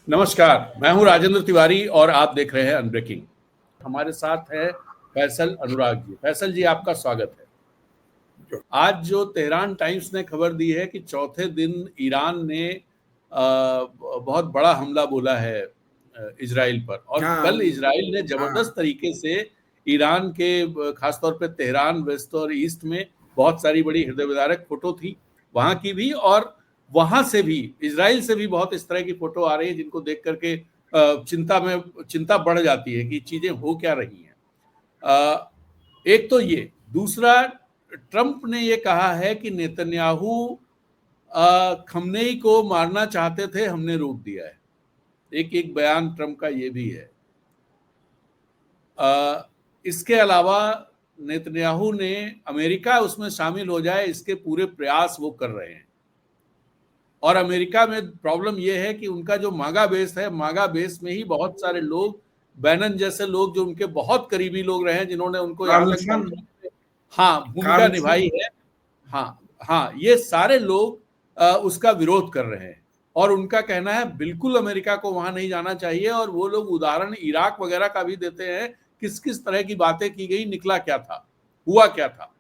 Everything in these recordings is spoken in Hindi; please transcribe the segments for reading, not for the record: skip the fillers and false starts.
नमस्कार, मैं हूं राजेंद्र तिवारी और आप देख रहे हैं अनब्रेकिंग। हमारे साथ है फैसल अनुराग जी। फैसल जी, आपका स्वागत है। आज जो तेहरान टाइम्स ने खबर दी है कि चौथे दिन ईरान ने बहुत बड़ा हमला बोला है इजराइल पर, और कल इजराइल ने जबरदस्त तरीके से ईरान के खासतौर पे तेहरान, वेस्ट और ईस्ट में बहुत सारी बड़ी हृदय विदारक फोटो थी वहां की भी, और वहां से भी, इजराइल से भी बहुत इस तरह की फोटो आ रही है जिनको देख करके चिंता बढ़ जाती है कि चीजें हो क्या रही हैं। एक तो ये, दूसरा, ट्रंप ने ये कहा है कि नेतन्याहू खमनेई को मारना चाहते थे, हमने रोक दिया है। एक एक बयान ट्रंप का ये भी है। इसके अलावा नेतन्याहू ने अमेरिका उसमें शामिल हो जाए इसके पूरे प्रयास वो कर रहे हैं। और अमेरिका में प्रॉब्लम यह है कि उनका जो मागा बेस है, मागा बेस में ही बहुत सारे लोग, बैनन जैसे लोग जो उनके बहुत करीबी लोग रहे हैं, जिन्होंने उनको यहाँ तक भूमिका निभाई है, हाँ, ये सारे लोग उसका विरोध कर रहे हैं। और उनका कहना है बिल्कुल अमेरिका को वहां नहीं जाना चाहिए। और वो लोग उदाहरण इराक वगैरह का भी देते हैं, किस किस तरह की बातें की गई, निकला क्या था, हुआ क्या था,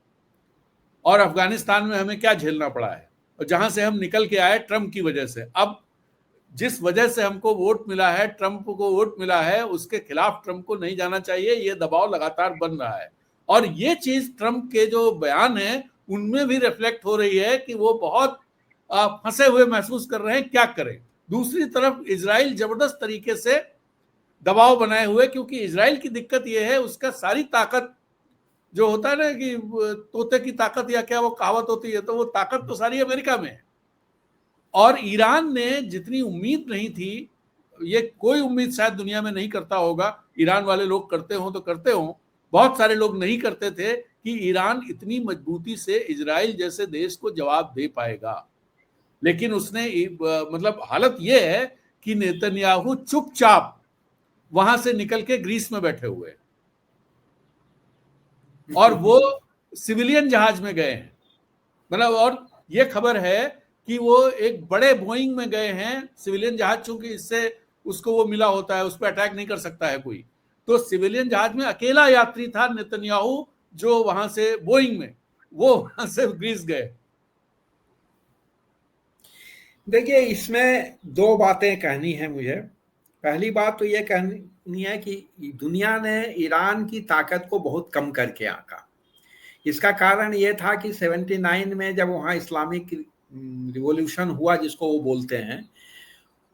और अफगानिस्तान में हमें क्या झेलना पड़ा है, और जहां से हम निकल के आए ट्रंप की वजह से। अब जिस वजह से हमको वोट मिला है, ट्रंप को वोट मिला है, उसके खिलाफ ट्रंप को नहीं जाना चाहिए, ये दबाव लगातार बन रहा है। और ये चीज ट्रंप के जो बयान है उनमें भी रिफ्लेक्ट हो रही है कि वो बहुत फंसे हुए महसूस कर रहे हैं, क्या करें। दूसरी तरफ इजराइल जबरदस्त तरीके से दबाव बनाए हुए, क्योंकि इजराइल की दिक्कत यह है, उसका सारी ताकत जो होता है ना कि तोते की ताकत या क्या वो कहावत होती है, तो वो ताकत तो सारी अमेरिका में है। और ईरान ने जितनी उम्मीद नहीं थी, ये कोई उम्मीद शायद दुनिया में नहीं करता होगा, ईरान वाले लोग करते हो तो करते हो, बहुत सारे लोग नहीं करते थे कि ईरान इतनी मजबूती से इजराइल जैसे देश को जवाब दे पाएगा। लेकिन उसने मतलब हालत यह है कि नेतन्याहू चुपचाप वहां से निकल के ग्रीस में बैठे हुए, और वो सिविलियन जहाज में गए हैं। मतलब, और ये खबर है कि वो एक बड़े बोइंग में गए हैं सिविलियन जहाज, चूंकि इससे उसको वो मिला होता है, उस पर अटैक नहीं कर सकता है कोई। तो सिविलियन जहाज में अकेला यात्री था नेतन्याहू, जो वहां से बोइंग में, वो वहां से ग्रीस गए। देखिए, इसमें दो बातें कहनी है मुझे। पहली बात तो ये कहनी है कि दुनिया ने ईरान की ताकत को बहुत कम करके आंका। इसका कारण ये था कि 79 में जब वहाँ इस्लामिक रिवॉल्यूशन हुआ, जिसको वो बोलते हैं,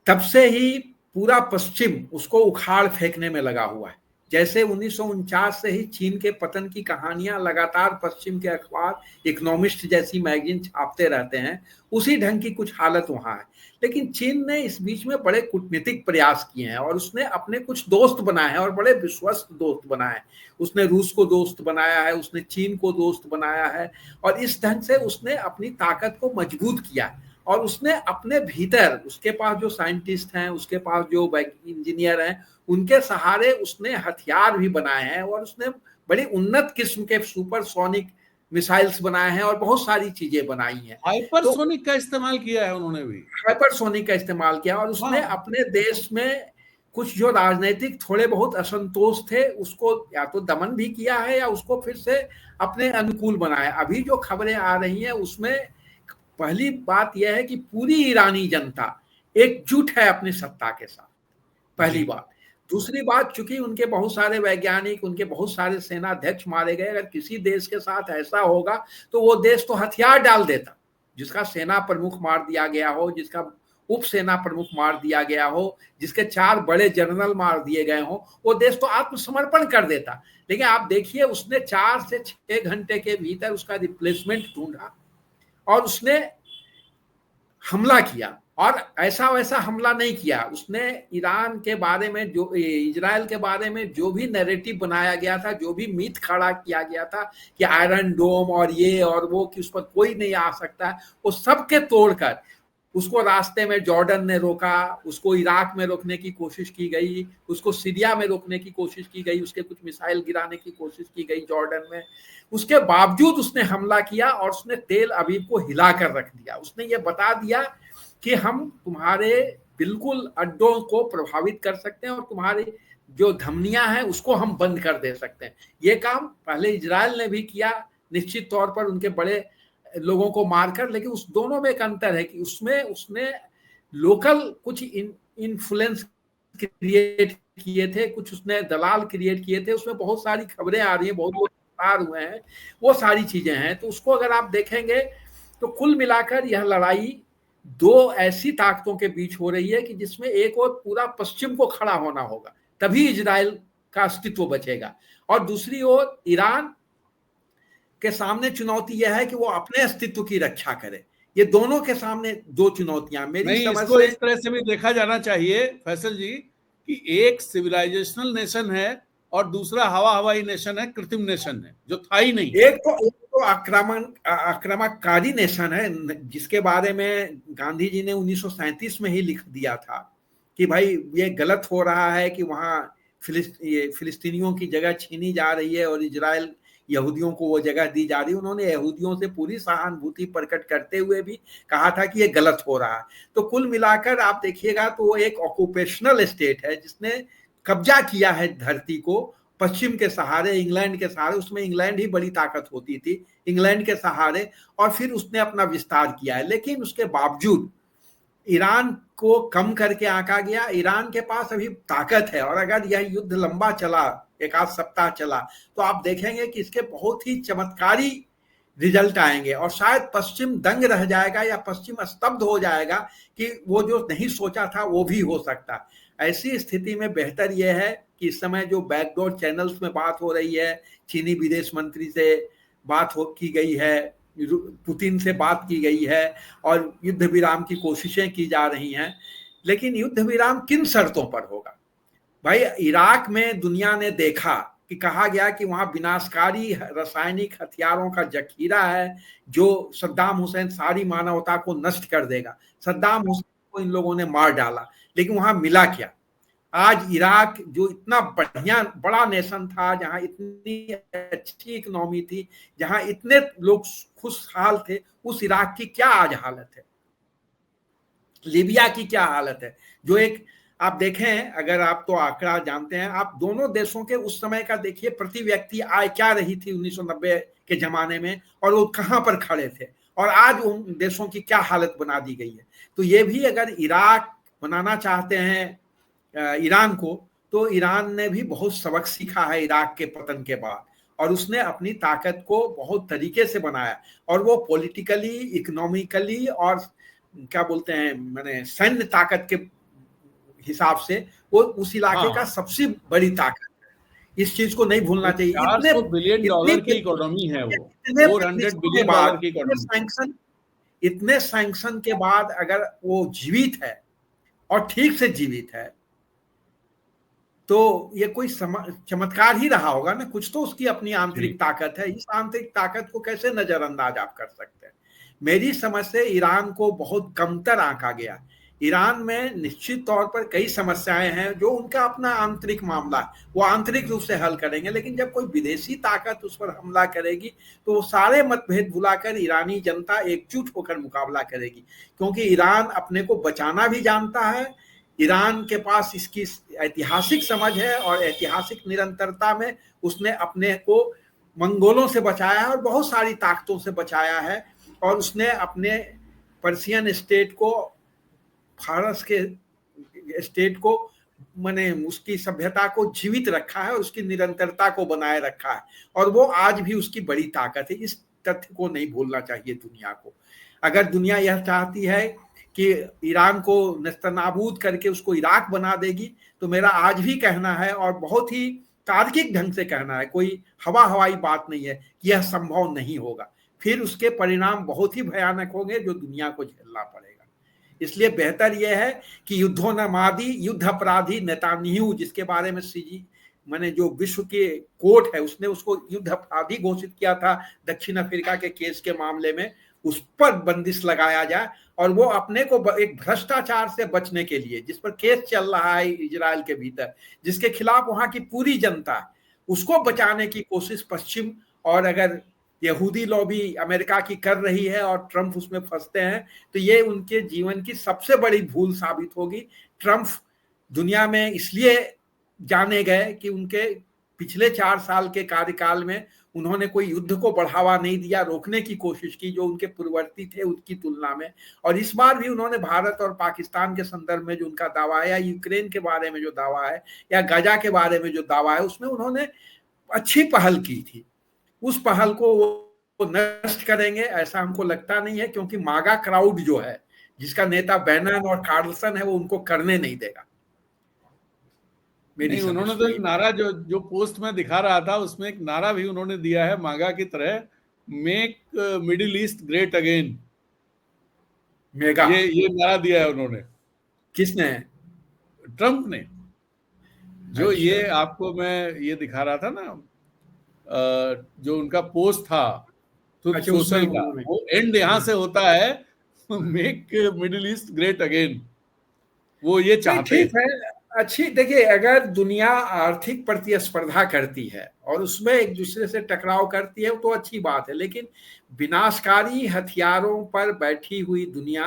तब से ही पूरा पश्चिम उसको उखाड़ फेंकने में लगा हुआ है। जैसे 1949 से ही चीन के पतन की कहानियां लगातार पश्चिम के अखबार, इकोनॉमिस्ट जैसी मैगजीन छापते रहते हैं, उसी ढंग की कुछ हालत वहां है। लेकिन चीन ने इस बीच में बड़े कूटनीतिक प्रयास किए हैं और उसने अपने कुछ दोस्त बनाए हैं और बड़े विश्वस्त दोस्त बनाए हैं। उसने रूस को दोस्त बनाया है, उसने चीन को दोस्त बनाया है, और इस ढंग से उसने अपनी ताकत को मजबूत किया है। और उसने अपने भीतर, उसके पास जो साइंटिस्ट हैं, उसके पास जो इंजीनियर हैं, उनके सहारे उसने हथियार भी बनाए हैं, और उसने बड़ी उन्नत किस्म के सुपरसोनिक मिसाइल्स बनाए हैं और बहुत सारी चीजें बनाई हैं। हाइपरसोनिक का इस्तेमाल किया है उन्होंने भी, हाइपरसोनिक का इस्तेमाल किया। और उसने अपने देश में कुछ जो राजनीतिक थोड़े बहुत असंतोष थे, उसको या तो दमन भी किया है या उसको फिर से अपने अनुकूल बनाया। अभी जो खबरें आ रही हैं उसमें पहली बात यह है कि पूरी ईरानी जनता एकजुट है अपनी सत्ता के साथ, पहली बात। दूसरी बात, चूंकि उनके बहुत सारे वैज्ञानिक, उनके बहुत सारे सेनाध्यक्ष मारे गए, अगर किसी देश के साथ ऐसा होगा तो वो देश तो हथियार डाल देता। जिसका सेना प्रमुख मार दिया गया हो, जिसका उप सेना प्रमुख मार दिया गया हो, जिसके 4 बड़े जनरल मार दिए गए हो, वो देश तो आत्मसमर्पण कर देता। लेकिन आप देखिए, उसने 4 से 6 घंटे के भीतर उसका रिप्लेसमेंट ढूंढा और उसने हमला किया। और ऐसा वैसा हमला नहीं किया उसने। ईरान के बारे में, जो इजराइल के बारे में जो भी नैरेटिव बनाया गया था, जो भी मिथ खड़ा किया गया था कि आयरन डोम और ये और वो, कि उस पर कोई नहीं आ सकता, वो सबके तोड़कर उसको रास्ते में जॉर्डन ने रोका, उसको इराक में रोकने की कोशिश की गई, उसको सीरिया में रोकने की कोशिश की गई, उसके कुछ मिसाइल गिराने की कोशिश की गई जॉर्डन में। उसके बावजूद उसने हमला किया और उसने तेल अवीव को हिला कर रख दिया। उसने ये बता दिया कि हम तुम्हारे बिल्कुल अड्डों को प्रभावित कर सकते हैं और तुम्हारी जो धमनियां हैं उसको हम बंद कर दे सकते हैं। ये काम पहले इजराइल ने भी किया निश्चित तौर पर उनके बड़े लोगों को मारकर, लेकिन उस दोनों में एक अंतर है कि उसमें उसने लोकल कुछ इन्फ्लुएंस क्रिएट किए थे, कुछ उसने दलाल क्रिएट किए थे, उसमें बहुत सारी खबरें आ रही हैं, बहुत लोग गिरफ्तार हुए हैं, वो सारी चीजें हैं। तो उसको अगर आप देखेंगे तो कुल मिलाकर यह लड़ाई दो ऐसी ताकतों के बीच हो रही है कि जिसमें एक और पूरा पश्चिम को खड़ा होना होगा, तभी इजराइल का अस्तित्व बचेगा, और दूसरी ओर ईरान के सामने चुनौती यह है कि वो अपने अस्तित्व की रक्षा करे। ये दोनों के सामने दो चुनौतियां मेरी समझ इसको से। इस तरह से भी देखा जाना चाहिए फैसल जी कि एक सिविलाइजेशनल नेशन है और दूसरा हवाई नेशन है, कृत्रिम नेशन है जो था ही नहीं। एक तो आक्रामककारी नेशन है जिसके बारे में गांधी जी ने 1937 में ही लिख दिया था कि भाई ये गलत हो रहा है कि वहां फिलिस्तीनियों की जगह छीनी जा रही है और इजराइल यहूदियों को वो जगह दी जा रही है। उन्होंने यहूदियों से पूरी सहानुभूति प्रकट करते हुए भी कहा था कि ये गलत हो रहा है। तो कुल मिलाकर आप देखिएगा तो वो एक ऑक्यूपेशनल स्टेट है जिसने कब्जा किया है धरती को पश्चिम के सहारे, इंग्लैंड के सहारे, उसमें इंग्लैंड ही बड़ी ताकत होती थी, इंग्लैंड के सहारे, और फिर उसने अपना विस्तार किया है। लेकिन उसके बावजूद ईरान को कम करके आंका गया। ईरान के पास अभी ताकत है और अगर यह युद्ध लंबा चला, एक आध सप्ताह चला, तो आप देखेंगे कि इसके बहुत ही चमत्कारी रिजल्ट आएंगे और शायद पश्चिम दंग रह जाएगा या पश्चिम स्तब्ध हो जाएगा कि वो जो नहीं सोचा था वो भी हो सकता। ऐसी स्थिति में बेहतर यह है कि इस समय जो बैकडोर चैनल्स में बात हो रही है, चीनी विदेश मंत्री से बात की गई है, पुतिन से बात की गई है और युद्ध विराम की कोशिशें की जा रही हैं, लेकिन युद्ध विराम किन शर्तों पर होगा? भाई इराक में दुनिया ने देखा कि कहा गया कि वहां विनाशकारी रासायनिक हथियारों का जखीरा है जो सद्दाम हुसैन सारी मानवता को नष्ट कर देगा। सद्दाम हुसैन को इन लोगों ने मार डाला, लेकिन वहां मिला क्या? आज इराक जो इतना बढ़िया बड़ा नेशन था, जहां इतनी अच्छी इकोनॉमी थी, जहां इतने लोग खुशहाल थे, उस इराक की क्या आज हालत है? लीबिया की क्या हालत है? जो एक आप देखें, अगर आप तो आंकड़ा जानते हैं, आप दोनों देशों के उस समय का देखिए, प्रति व्यक्ति आय क्या रही थी 1990 के जमाने में, और वो कहां पर खड़े थे, और आज उन देशों की क्या हालत बना दी गई है। तो ये भी अगर इराक बनाना चाहते हैं ईरान को, तो ईरान ने भी बहुत सबक सीखा है इराक के पतन के बाद, और उसने अपनी ताकत को बहुत तरीके से बनाया, और वो पॉलिटिकली, इकोनॉमिकली और क्या बोलते हैं, मैंने सैन्य ताकत के हिसाब से वो उस इलाके का सबसे बड़ी ताकत है। इस चीज को नहीं भूलना चाहिए। $400 बिलियन की इकोनॉमी है वो, 400 बिलियन डॉलर की इकोनॉमी। इतने सैंक्शन के बाद अगर वो जीवित है और ठीक से जीवित है, तो ये कोई चमत्कार ही रहा होगा ना। कुछ तो उसकी अपनी आंतरिक ताकत है। इस आंतरिक ताकत को कैसे नजरअंदाज आप कर सकते हैं? मेरी समझ से ईरान को बहुत कमतर आंका गया। ईरान में निश्चित तौर पर कई समस्याएं हैं जो उनका अपना आंतरिक मामला है, वो आंतरिक रूप से हल करेंगे, लेकिन जब कोई विदेशी ताकत उस पर हमला करेगी तो वो सारे मतभेद भुलाकर ईरानी जनता एकजुट होकर मुकाबला करेगी, क्योंकि ईरान अपने को बचाना भी जानता है। ईरान के पास इसकी ऐतिहासिक समझ है और ऐतिहासिक निरंतरता में उसने अपने को मंगोलों से बचाया है और बहुत सारी ताकतों से बचाया है, और उसने अपने पर्शियन स्टेट को, फारस के स्टेट को, माने उसकी सभ्यता को जीवित रखा है और उसकी निरंतरता को बनाए रखा है, और वो आज भी उसकी बड़ी ताकत है। इस तथ्य को नहीं भूलना चाहिए दुनिया को। अगर दुनिया यह चाहती है कि ईरान को नेस्तनाबूद करके उसको इराक बना देगी, तो मेरा आज भी कहना है, और बहुत ही तार्किक ढंग से कहना है, कोई हवाई बात नहीं है, कि यह संभव नहीं होगा। फिर उसके परिणाम बहुत ही भयानक होंगे जो दुनिया को झेलना पड़ेगा। इसलिए बेहतर यह है कि युद्धोन्मादी, युद्ध अपराधी नेतान्याहू, जिसके बारे में सीजी मैंने जो विश्व के कोर्ट है उसने उसको युद्ध अपराधी घोषित किया था दक्षिण अफ्रीका के केस के मामले में, उस पर बंदिश लगाया जाए, और वो अपने को एक भ्रष्टाचार से बचने के लिए, जिस पर केस चल रहा है इजराइल के भीतर, जिसके खिलाफ वहां की पूरी जनता, उसको बचाने की कोशिश पश्चिम और अगर यहूदी लॉबी अमेरिका की कर रही है और ट्रंप उसमें फंसते हैं, तो ये उनके जीवन की सबसे बड़ी भूल साबित होगी। ट्रंप दुनिया में इसलिए जाने गए कि उनके पिछले 4 साल के कार्यकाल में उन्होंने कोई युद्ध को बढ़ावा नहीं दिया, रोकने की कोशिश की जो उनके पूर्ववर्ती थे उनकी तुलना में। और इस बार भी उन्होंने भारत और पाकिस्तान के संदर्भ में जो उनका दावा है, या यूक्रेन के बारे में जो दावा है, या गाजा के बारे में जो दावा है, उसमें उन्होंने अच्छी पहल की थी। उस पहल को वो नष्ट करेंगे ऐसा हमको लगता नहीं है, क्योंकि मागा क्राउड जो है, जिसका नेता बैनन और कार्लसन है, वो उनको करने नहीं देगा। नहीं, उन्होंने तो एक नारा जो जो पोस्ट में दिखा रहा था उसमें एक नारा भी उन्होंने दिया है मागा की तरह, make middle east great again. Mega ये नारा दिया है उन्होंने। किसने? ट्रंप ने। जो अच्छा। ये आपको मैं ये दिखा रहा था ना, जो उनका पोस्ट था अच्छा, सोशल का, उन्होंने वो एंड यहां से होता है make middle east great again. वो ये चाहते ठीक है। अच्छी, देखिए, अगर दुनिया आर्थिक प्रतिस्पर्धा करती है और उसमें एक दूसरे से टकराव करती है तो अच्छी बात है, लेकिन विनाशकारी हथियारों पर बैठी हुई दुनिया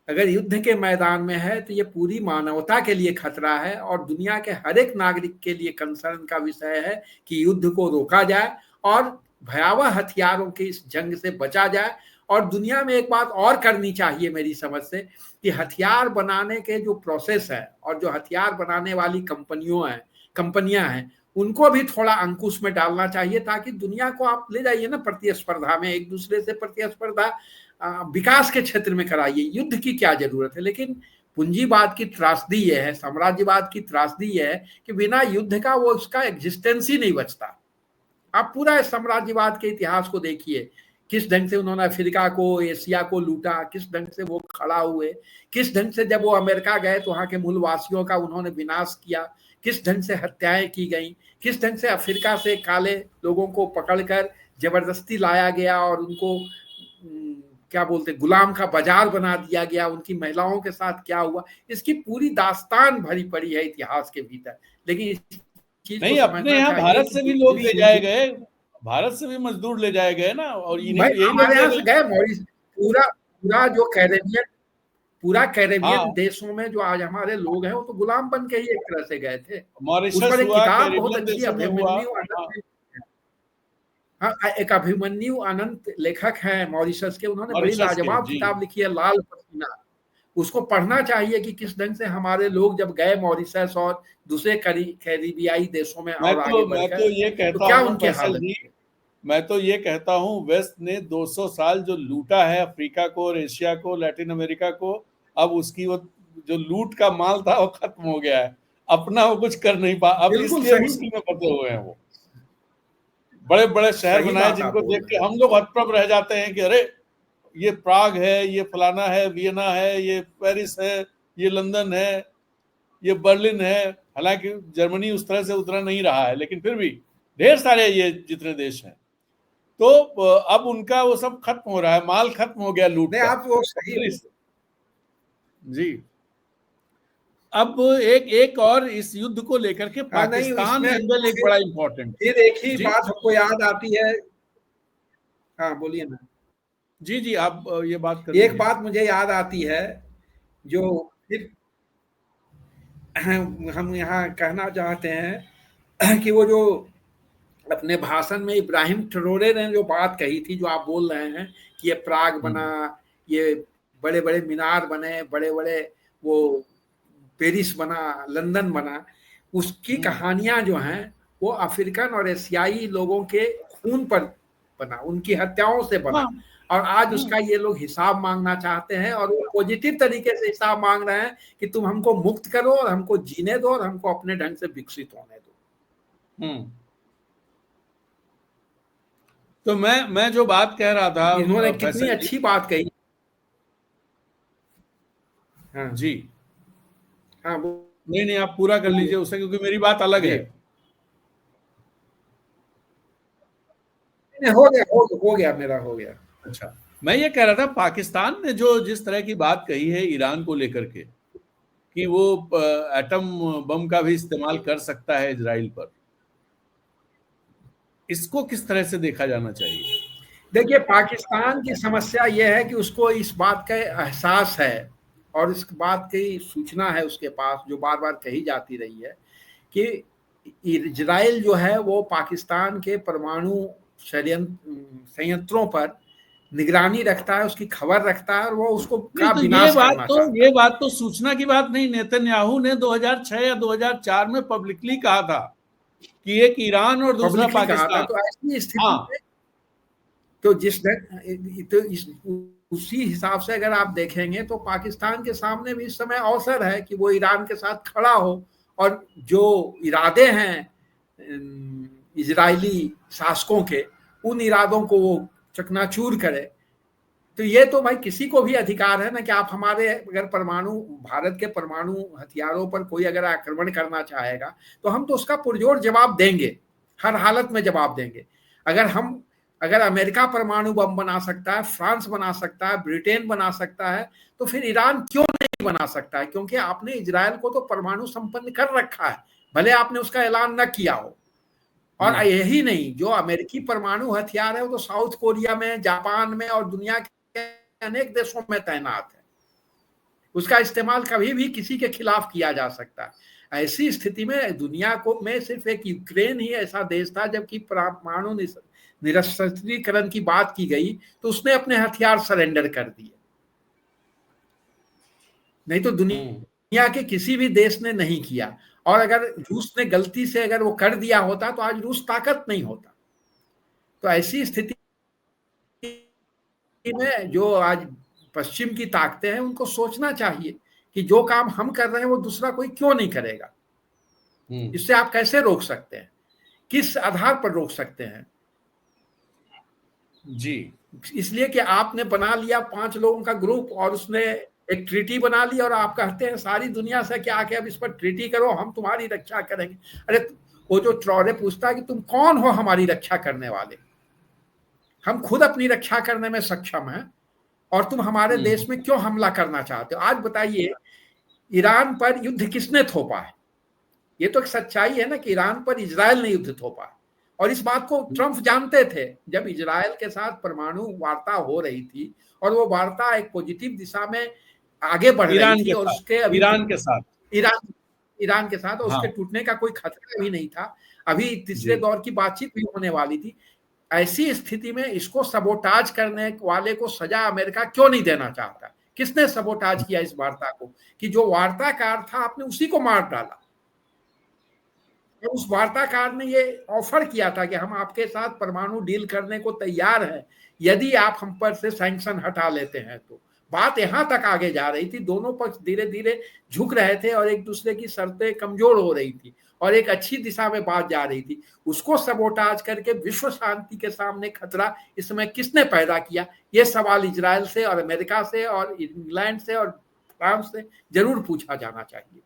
अगर युद्ध के मैदान में है तो ये पूरी मानवता के लिए खतरा है, और दुनिया के हर एक नागरिक के लिए कंसर्न का विषय है कि युद्ध को रोका जाए और भयावह हथियारों की इस जंग से बचा जाए। और दुनिया में एक बात और करनी चाहिए मेरी समझ से, कि हथियार बनाने के जो प्रोसेस है और जो हथियार बनाने वाली कंपनियां हैं, उनको भी थोड़ा अंकुश में डालना चाहिए, ताकि दुनिया को आप ले जाइए ना प्रतिस्पर्धा में, एक दूसरे से प्रतिस्पर्धा विकास के क्षेत्र में कराइए। युद्ध की क्या जरूरत है? लेकिन पूंजीवाद की त्रासदी ये है, साम्राज्यवाद की त्रासदी ये है कि बिना युद्ध का वो उसका एग्जिस्टेंस ही नहीं बचता। आप पूरा साम्राज्यवाद के इतिहास को देखिए, किस ढंग से उन्होंने अफ्रीका को, एशिया को लूटा, किस ढंग से वो खड़ा हुए, किस ढंग से जब वो अमेरिका गए तो वहां के मूलवासियों का उन्होंने विनाश किया, किस ढंग से हत्याएं की गई, किस ढंग से अफ्रीका से काले लोगों को पकड़कर जबरदस्ती लाया गया और उनको क्या बोलते गुलाम का बाजार बना दिया गया, उनकी महिलाओं के साथ क्या हुआ, इसकी पूरी दास्तान भरी पड़ी है इतिहास के भीतर। लेकिन इस चीज नहीं, को अपने समझना यहाँ चाहिए भारत कि से भी लोग दूसरी ले जाए गए, भारत से भी मजदूर ले जाए गए ना, और इन्हीं भाई यही लोग हमारे ले यहाँ से गए। गए मॉरिस, पूरा पूरा जो कैरेबियन, पूरा कैरेबियन हाँ, देशों में जो आज हमारे लोग हैं वो तो गुलाम बन के ही एक तरह से गए थे। उस मॉरिशस पर एक हुआ, किताब बहुत कैरेबियन अच्छी है, देशों में हुआ। अभिमन्यु हाँ, अनंत। हाँ, एक अभिमन्यु अनंत लेखक हैं मॉरिशस के, उन्होंने बड़ी मॉरिशस के, लाजवाब जी। किताब लिखी है, लाल पसीना। उसको पढ़ना चाहिए कि किस ढंग से हमारे लोग जब गए मॉरिशस और दूसरे कैरिबियाई देशों में और आगे मैं बढ़कर, तो ये तो कहता क्या हूँ उनकी फैसल हालत जी, थी। मैं तो ये कहता हूँ वेस्ट ने 200 साल जो लूटा है अफ्रीका को और एशिया को, लैटिन अमेरिका को, अब उसकी वो जो लूट का माल था वो खत्म हो गया है। अपना वो कुछ कर नहीं पा, अब बिल्कुल इसलिए सही, मुश्किल में फंसे हुए हैं वो। बड़े बड़े शहर सही बनाए बात आप जिनको बोल देख रहे के हैं। हम लोग हतप्रभ रह जाते हैं कि अरे ये प्राग है, ये फलाना है, वियना है, ये पेरिस है, ये लंदन है, ये बर्लिन है। हालांकि जर्मनी उस तरह से उतरा नहीं रहा है, लेकिन फिर भी ढेर सारे ये जितने देश हैं, तो अब उनका वो सब खत्म हो रहा है, माल खत्म हो गया लूट नहीं, का। आप वो सही जी। अब एक एक और इस युद्ध को लेकर के नहीं, पाकिस्तान इसमें एंगल एक बड़ा इंपॉर्टेंट। फिर एक ही जी बात हमको याद आती है। हाँ, बोलिए ना। जी जी, आप ये बात कर एक लीजिए। बात मुझे याद आती है, जो फिर हम यहाँ कहना चाहते हैं कि वो जो अपने भाषण में इब्राहिम ट्रोरे ने जो बात कही थी, जो आप बोल रहे हैं कि ये प्राग बना, ये बड़े बड़े मीनार बने, बड़े बड़े वो पेरिस बना, लंदन बना, उसकी कहानियां जो हैं वो अफ्रीकन और एशियाई लोगों के खून पर बना, उनकी हत्याओं से बना। हाँ, और आज उसका ये लोग हिसाब मांगना चाहते हैं, और वो पॉजिटिव तरीके से हिसाब मांग रहे हैं कि तुम हमको मुक्त करो और हमको जीने दो और हमको अपने ढंग से विकसित होने दो। तो मैं जो बात कह रहा इन्होंने था कितनी फैसल जी। अच्छी बात कही। हाँ जी, हाँ, नहीं नहीं, आप पूरा कर लीजिए उससे, क्योंकि मेरी बात अलग है। हो गया मेरा, हो गया। अच्छा, मैं ये कह रहा था पाकिस्तान ने जो जिस तरह की बात कही है ईरान को लेकर के, कि वो एटम बम का भी इस्तेमाल कर सकता है इजराइल पर, इसको किस तरह से देखा जाना चाहिए? देखिए, पाकिस्तान की समस्या यह है कि उसको इस बात का एहसास है और इस बात की सूचना है उसके पास, जो बार बार कही जाती रही है, कि इजराइल जो है वो पाकिस्तान के परमाणु संयंत्रों पर निगरानी रखता है, उसकी खबर रखता है और वो उसको नहीं, का तो विनाश करना चाहता ये है। बात तो सूचना की बात नहीं, नेतन्याहू ने 2006 या 2004 में पब्लिकली कहा था कि एक ईरान और दूसरा पब्लिकली कहा था। पाकिस्तान। तो ऐसी स्थिति हाँ, में तो उसी हिसाब से अगर आप देखेंगे तो पाकिस्तान के सामने भी इस समय अवसर है कि वो ईरान के साथ खड़ा हो और जो इरादे हैं इजरायली शासकों के, उन इरादों को वो चकनाचूर करे। तो ये तो भाई किसी को भी अधिकार है ना कि आप हमारे अगर भारत के परमाणु हथियारों पर कोई अगर आक्रमण करना चाहेगा तो हम तो उसका पुरजोर जवाब देंगे, हर हालत में जवाब देंगे। अगर अमेरिका परमाणु बम बना सकता है, फ्रांस बना सकता है, ब्रिटेन बना सकता है, तो फिर ईरान क्यों नहीं बना सकता है? क्योंकि आपने इजराइल को तो परमाणु संपन्न कर रखा है, भले आपने उसका ऐलान न किया हो। और यही नहीं, जो अमेरिकी परमाणु हथियार है वो तो साउथ कोरिया में, जापान में और दुनिया के अनेक देशों में तैनात है। उसका इस्तेमाल कभी भी किसी के खिलाफ किया जा सकता है। ऐसी स्थिति में दुनिया को में सिर्फ एक यूक्रेन ही ऐसा देश था, जबकि परमाणु निरस्त्रीकरण की बात की गई तो उसने अपने हथियार सरेंडर कर दिए। नहीं तो दुनिया के किसी भी देश ने नहीं किया। और अगर रूस ने गलती से अगर वो कर दिया होता तो आज रूस ताकत नहीं होता। तो ऐसी स्थिति में जो आज पश्चिम की ताकतें हैं उनको सोचना चाहिए कि जो काम हम कर रहे हैं वो दूसरा कोई क्यों नहीं करेगा। इससे आप कैसे रोक सकते हैं, किस आधार पर रोक सकते हैं? जी, इसलिए कि आपने बना लिया 5 लोगों का ग्रुप और उसने एक ट्रीटी बना ली और आप कहते हैं सारी दुनिया से कि आके अब इस पर ट्रीटी करो, हम तुम्हारी रक्षा करेंगे। अरे वो जो ट्रॉरे पूछता है कि तुम कौन हो हमारी रक्षा करने वाले? हम खुद अपनी रक्षा करने में सक्षम हैं और तुम हमारे देश में क्यों हमला करना चाहते हो? आज बताइए, ईरान पर युद्ध किसने थोपा है? ये तो एक सच्चाई है ना कि ईरान पर इजराइल ने युद्ध थोपा। और इस बात को ट्रम्प जानते थे जब इजराइल के साथ परमाणु वार्ता हो रही थी और वो वार्ता एक पॉजिटिव दिशा में आगे बढ़ रही थी और उसके अभी ईरान के साथ ईरान के साथ और उसके टूटने का कोई खतरा भी नहीं था। अभी तीसरे दौर की बातचीत भी होने वाली थी। ऐसी स्थिति में इसको सबोटाज करने वाले को सजा अमेरिका क्यों नहीं देना चाहता? किसने सबोटाज किया इस वार्ता को? कि जो वार्ताकार था आपने उसी को मार डाला। तो उस वार्ताकार ने ये ऑफर किया था कि हम आपके साथ परमाणु डील करने को तैयार हैं यदि आप हम पर से सैंक्शन हटा लेते हैं। तो बात यहां तक आगे जा रही थी, दोनों पक्ष धीरे धीरे झुक रहे थे और एक दूसरे की शर्तें कमजोर हो रही थी और एक अच्छी दिशा में बात जा रही थी। उसको सबोटाज करके विश्व शांति के सामने खतरा इस समय किसने पैदा किया? ये सवाल इजराइल से और अमेरिका से और इंग्लैंड से और फ्रांस से जरूर पूछा जाना चाहिए।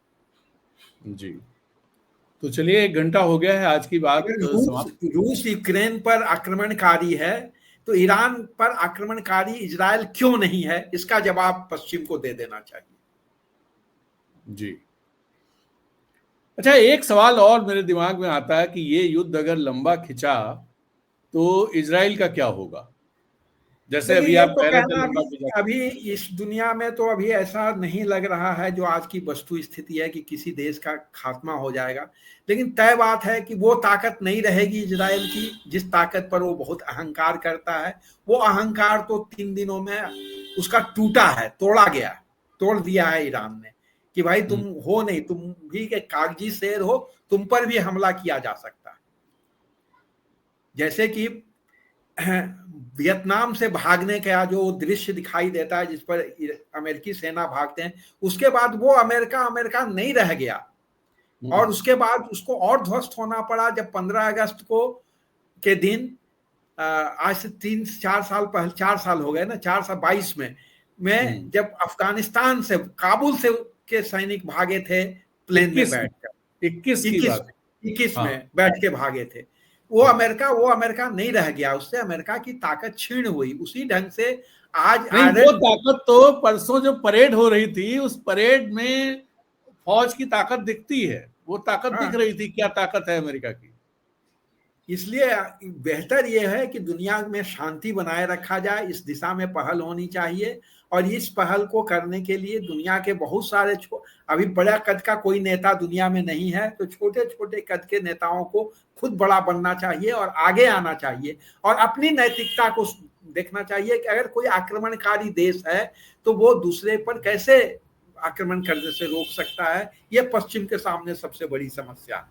जी, तो चलिए 1 घंटा हो गया है, आज की बात समाप्त। रूस यूक्रेन पर आक्रमणकारी है तो ईरान पर आक्रमणकारी इजराइल क्यों नहीं है? इसका जवाब पश्चिम को दे देना चाहिए। जी, अच्छा, एक सवाल और मेरे दिमाग में आता है कि ये युद्ध अगर लंबा खिंचा तो इजराइल का क्या होगा? जैसे अभी आप तो कह रहे थे कहना लंबा अभी इस दुनिया में तो अभी ऐसा नहीं लग रहा है जो आज की वस्तु स्थिति है कि किसी देश का खात्मा हो जाएगा। लेकिन तय बात है कि वो ताकत नहीं रहेगी इजराइल की जिस ताकत पर वो बहुत अहंकार करता है। वो अहंकार तो 3 दिनों में उसका टूटा है, तोड़ा गया, तोड़ दिया है ईरान ने कि भाई तुम हो नहीं, तुम भी के कागजी शेर हो, तुम पर भी हमला किया जा सकता है। जैसे कि वियतनाम से भागने का जो दृश्य दिखाई देता है जिस पर अमेरिकी सेना भागते हैं, उसके बाद वो अमेरिका नहीं रह गया और उसके बाद उसको और ध्वस्त होना पड़ा जब 15 अगस्त को के दिन आज से 3-4 साल पहले, 4 साल हो गए ना, 4 साल 22 में जब अफगानिस्तान से, काबुल से के सैनिक भागे थे प्लेन में बैठकर, 21 में बैठ के भागे थे। वो अमेरिका नहीं रह गया, उससे अमेरिका की ताकत छीण हुई। उसी ढंग से आज वो ताकत तो परसों जो परेड हो रही थी उस परेड में फौज की ताकत दिखती है, वो ताकत दिख रही थी, क्या ताकत है अमेरिका की। इसलिए बेहतर यह है कि दुनिया में शांति बनाए रखा जाए, इस दिशा में पहल होनी चाहिए। और इस पहल को करने के लिए दुनिया के बहुत सारे अभी बड़ा कद का कोई नेता दुनिया में नहीं है, तो छोटे छोटे कद के नेताओं को खुद बड़ा बनना चाहिए और आगे आना चाहिए और अपनी नैतिकता को देखना चाहिए कि अगर कोई आक्रमणकारी देश है तो वो दूसरे पर कैसे आक्रमण करने से रोक सकता है। ये पश्चिम के सामने सबसे बड़ी समस्या है।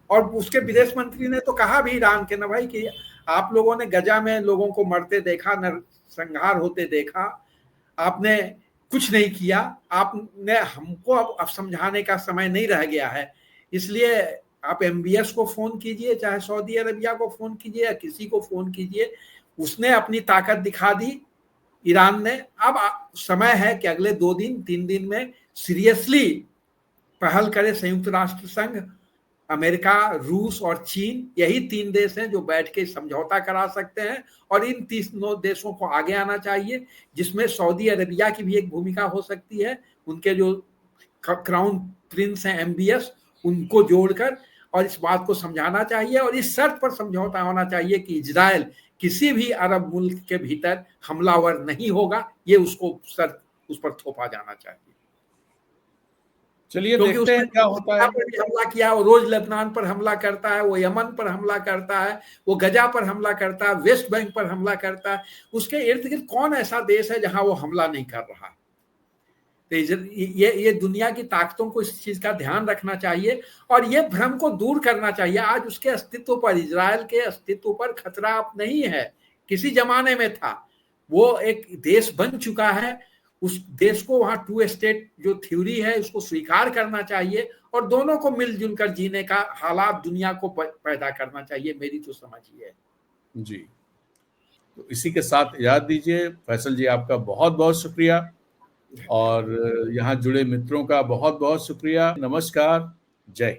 और उसके विदेश मंत्री ने तो कहा भी ईरान के ना भाई कि आप लोगों ने गजा में लोगों को मरते देखा, नरसंहार होते देखा, आपने कुछ नहीं किया, आपने हमको अब समझाने का समय नहीं रह गया है। इसलिए आप MBS को फोन कीजिए, चाहे सऊदी अरबिया को फोन कीजिए या किसी को फोन कीजिए, उसने अपनी ताकत दिखा दी ईरान ने। अब समय है कि अगले 2-3 दिन में सीरियसली पहल करे संयुक्त राष्ट्र संघ, अमेरिका, रूस और चीन, यही 3 देश हैं जो बैठ के समझौता करा सकते हैं। और इन 3 देशों को आगे आना चाहिए, जिसमें सऊदी अरबिया की भी एक भूमिका हो सकती है, उनके जो क्राउन प्रिंस हैं MBS, उनको जोड़कर, और इस बात को समझाना चाहिए और इस शर्त पर समझौता होना चाहिए कि इजराइल किसी भी अरब मुल्क के भीतर हमलावर नहीं होगा। ये उसको शर्त उस पर थोपा जाना चाहिए। चलिए देखते हैं क्या होता है। पर भी हमला किया, वो रोज लेबनान पर हमला करता है, वो यमन पर हमला करता है, वो गजा पर हमला करता है, वेस्ट बैंक पर हमला करता है। उसके इर्द गिर्द कौन ऐसा देश है जहां वो हमला नहीं कर रहा? तो ये दुनिया की ताकतों को इस चीज का ध्यान रखना चाहिए और ये भ्रम को दूर करना चाहिए। आज उसके अस्तित्व पर, इजराइल के अस्तित्व पर खतरा अब नहीं है, किसी जमाने में था। वो एक देश बन चुका है, उस देश को वहां 2 स्टेट जो थ्योरी है उसको स्वीकार करना चाहिए और दोनों को मिलजुल कर जीने का हालात दुनिया को पैदा करना चाहिए। मेरी तो समझ ये है जी। तो इसी के साथ इजाजत दीजिए। फैसल जी, आपका बहुत बहुत शुक्रिया और यहाँ जुड़े मित्रों का बहुत बहुत शुक्रिया। नमस्कार, जय।